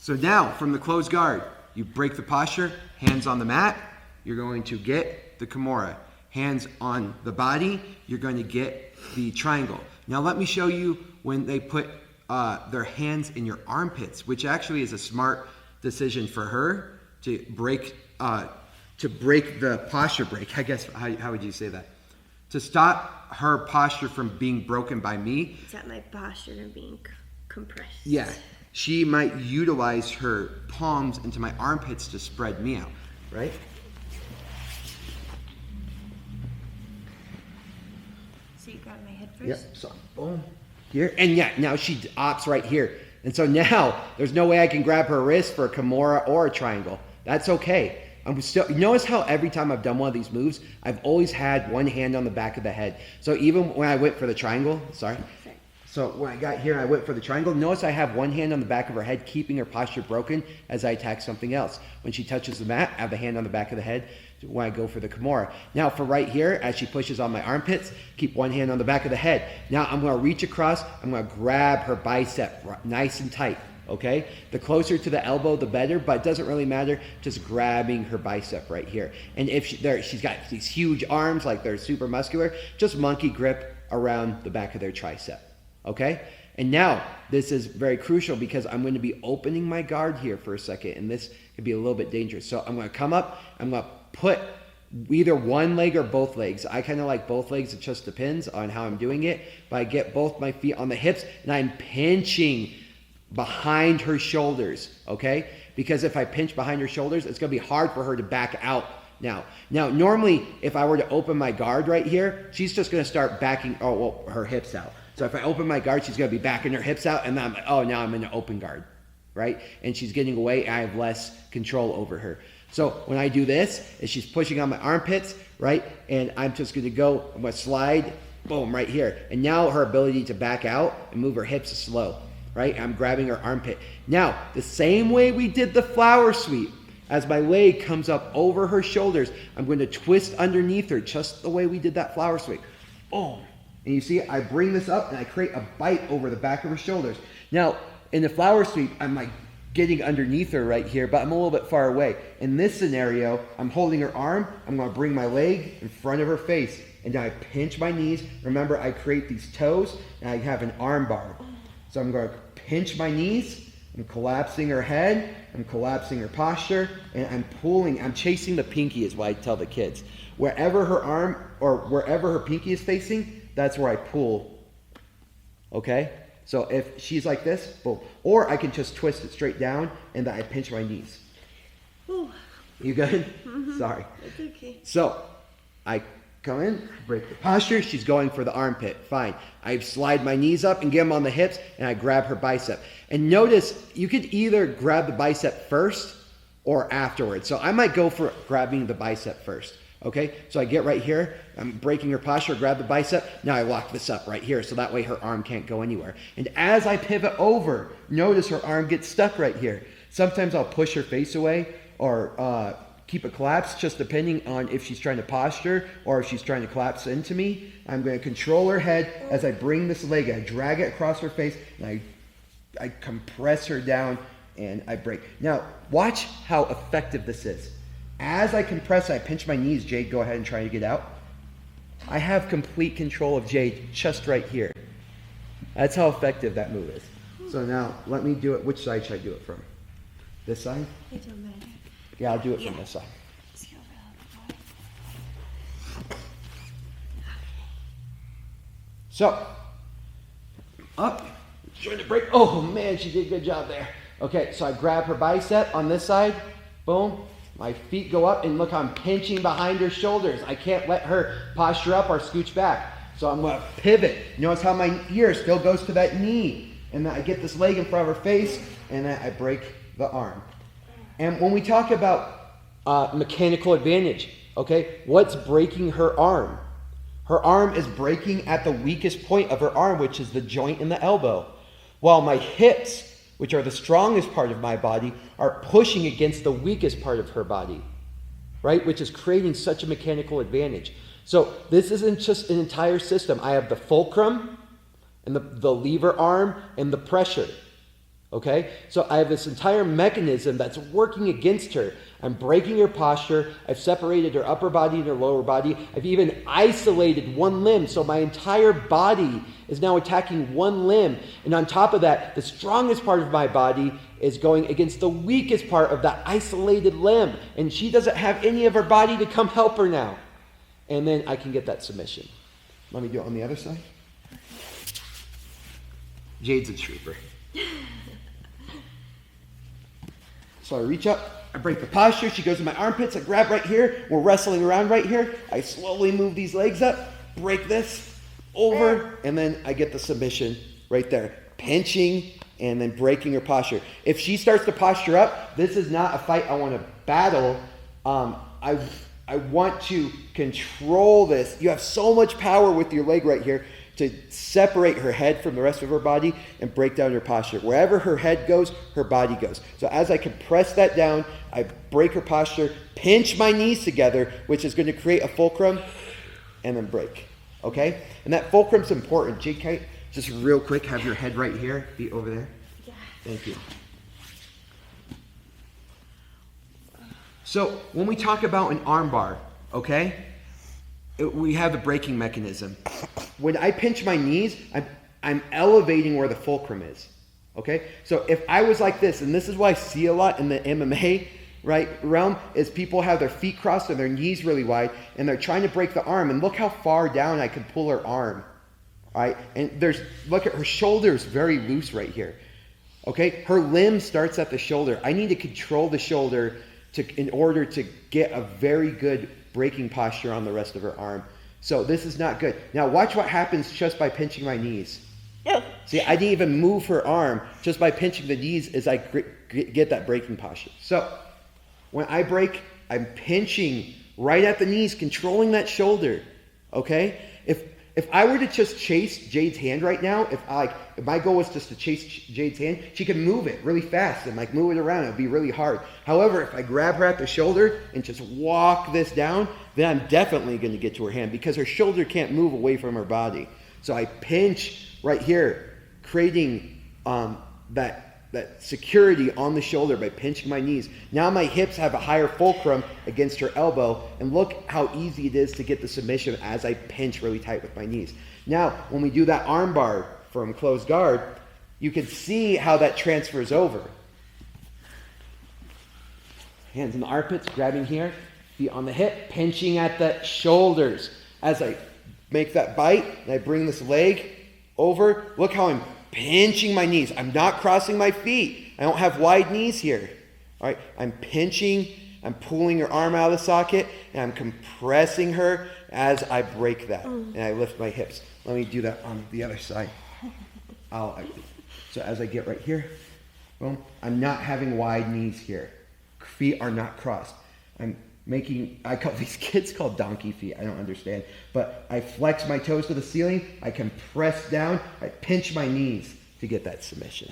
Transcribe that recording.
So now, from the closed guard, you break the posture, hands on the mat, you're going to get the Kimura. Hands on the body, you're going to get the triangle. Now let me show you when they put their hands in your armpits, which actually is a smart decision for her to break the posture break. I guess, how would you say that? To stop her posture from being broken by me. Stop my posture from being compressed. Yeah, she might utilize her palms into my armpits to spread me out, right? So you grab my head first? Yep, so boom, here. And yeah, now she opts right here. And so now, there's no way I can grab her wrist for a Kimura or a triangle. That's okay. I'm still, notice how every time I've done one of these moves, I've always had one hand on the back of the head. So even when I went for the triangle, so when I got here and I went for the triangle, notice I have one hand on the back of her head, keeping her posture broken as I attack something else. When she touches the mat, I have the hand on the back of the head when I go for the Kimura. Now for right here, as she pushes on my armpits, keep one hand on the back of the head. Now I'm going to reach across, I'm going to grab her bicep nice and tight. Okay, the closer to the elbow, the better, but it doesn't really matter. Just grabbing her bicep right here. And if she's got these huge arms, like they're super muscular, just monkey grip around the back of their tricep. Okay, and now this is very crucial because I'm going to be opening my guard here for a second, and this could be a little bit dangerous. So I'm going to come up, I'm going to put either one leg or both legs. I kind of like both legs, it just depends on how I'm doing it. But I get both my feet on the hips, and I'm pinching behind her shoulders, okay? Because if I pinch behind her shoulders, it's going to be hard for her to back out now. Now, normally, if I were to open my guard right here, she's just going to start backing, her hips out. So if I open my guard, she's going to be backing her hips out, and then I'm like, oh, now I'm in an open guard, right? And she's getting away, and I have less control over her. So when I do this, is she's pushing on my armpits, right? And I'm just going to go, I'm going to slide, boom, right here. And now her ability to back out and move her hips is slow. Right? I'm grabbing her armpit. Now, the same way we did the flower sweep, as my leg comes up over her shoulders, I'm going to twist underneath her, just the way we did that flower sweep. Boom. And you see, I bring this up and I create a bite over the back of her shoulders. Now, in the flower sweep, I'm like getting underneath her right here, but I'm a little bit far away. In this scenario, I'm holding her arm, I'm going to bring my leg in front of her face, and then I pinch my knees. Remember, I create these toes, and I have an arm bar. So I'm going to pinch my knees, I'm collapsing her head, I'm collapsing her posture, and I'm chasing the pinky is what I tell the kids. Wherever her arm or wherever her pinky is facing, that's where I pull. Okay? So if she's like this, boom. Or I can just twist it straight down and then I pinch my knees. Ooh. You good? Mm-hmm. Sorry. It's okay. So I come in, break the posture, she's going for the armpit, fine. I slide my knees up and get them on the hips, and I grab her bicep. And notice, you could either grab the bicep first or afterwards. So I might go for grabbing the bicep first, okay? So I get right here, I'm breaking her posture, grab the bicep, now I lock this up right here, so that way her arm can't go anywhere. And as I pivot over, notice her arm gets stuck right here. Sometimes I'll push her face away, or keep it collapsed, just depending on if she's trying to posture or if she's trying to collapse into me. I'm going to control her head as I bring this leg, I drag it across her face, and I compress her down, and I break. Now, watch how effective this is. As I compress, I pinch my knees. Jade, go ahead and try to get out. I have complete control of Jade just right here. That's how effective that move is. So now, let me do it. Which side should I do it from? This side? It don't matter. Yeah, I'll do it from this side. So, up, trying to break. Oh man, she did a good job there. Okay, so I grab her bicep on this side, boom. My feet go up, and look, I'm pinching behind her shoulders. I can't let her posture up or scooch back. So I'm going to pivot. Notice how my ear still goes to that knee. And then I get this leg in front of her face, and then I break the arm. And when we talk about mechanical advantage, okay, what's breaking her arm? Her arm is breaking at the weakest point of her arm, which is the joint in the elbow. While my hips, which are the strongest part of my body, are pushing against the weakest part of her body, right? Which is creating such a mechanical advantage. So this isn't just an entire system. I have the fulcrum, and the lever arm, and the pressure. Okay? So I have this entire mechanism that's working against her. I'm breaking her posture. I've separated her upper body and her lower body. I've even isolated one limb. So my entire body is now attacking one limb. And on top of that, the strongest part of my body is going against the weakest part of that isolated limb. And she doesn't have any of her body to come help her now. And then I can get that submission. Let me do it on the other side. Jade's a trooper. So I reach up, I break the posture, she goes in my armpits, I grab right here, we're wrestling around right here, I slowly move these legs up, break this, over, and then I get the submission right there. Pinching and then breaking her posture. If she starts to posture up, this is not a fight I want to battle. I want to control this. You have so much power with your leg right here to separate her head from the rest of her body and break down her posture. Wherever her head goes, her body goes. So as I compress that down, I break her posture, pinch my knees together, which is going to create a fulcrum, and then break. Okay? And that fulcrum's important. JK, just real quick, have your head right here, feet over there. Yeah. Thank you. So when we talk about an arm bar, okay, we have the braking mechanism. When I pinch my knees, I'm elevating where the fulcrum is. Okay? So if I was like this, and this is what I see a lot in the MMA realm, is people have their feet crossed and their knees really wide, and they're trying to break the arm, and look how far down I can pull her arm. Right? And look at her shoulders very loose right here. Okay? Her limb starts at the shoulder. I need to control the shoulder in order to get a very good braking posture on the rest of her arm. So this is not good. Now watch what happens just by pinching my knees. Oh. See, I didn't even move her arm just by pinching the knees as I get that braking posture. So when I break, I'm pinching right at the knees, controlling that shoulder. Okay? If I were to just chase Jade's hand right now, if my goal was just to chase Jade's hand, she can move it really fast and move it around. It would be really hard. However, if I grab her at the shoulder and just walk this down, then I'm definitely going to get to her hand because her shoulder can't move away from her body. So I pinch right here, creating that security on the shoulder by pinching my knees. Now my hips have a higher fulcrum against her elbow, and look how easy it is to get the submission as I pinch really tight with my knees. Now, when we do that arm bar from closed guard, you can see how that transfers over. Hands in the armpits, grabbing here, feet on the hip, pinching at the shoulders. As I make that bite, and I bring this leg over, look how I'm pinching my knees. I'm not crossing my feet. I don't have wide knees here. All right, I'm pinching, I'm pulling her arm out of the socket, and I'm compressing her as I break that. And I lift my hips. Let me do that on the other side. So as I get right here, boom, I'm not having wide knees here. Feet are not crossed. I call these kids called donkey feet. I don't understand. But I flex my toes to the ceiling. I compress down. I pinch my knees to get that submission.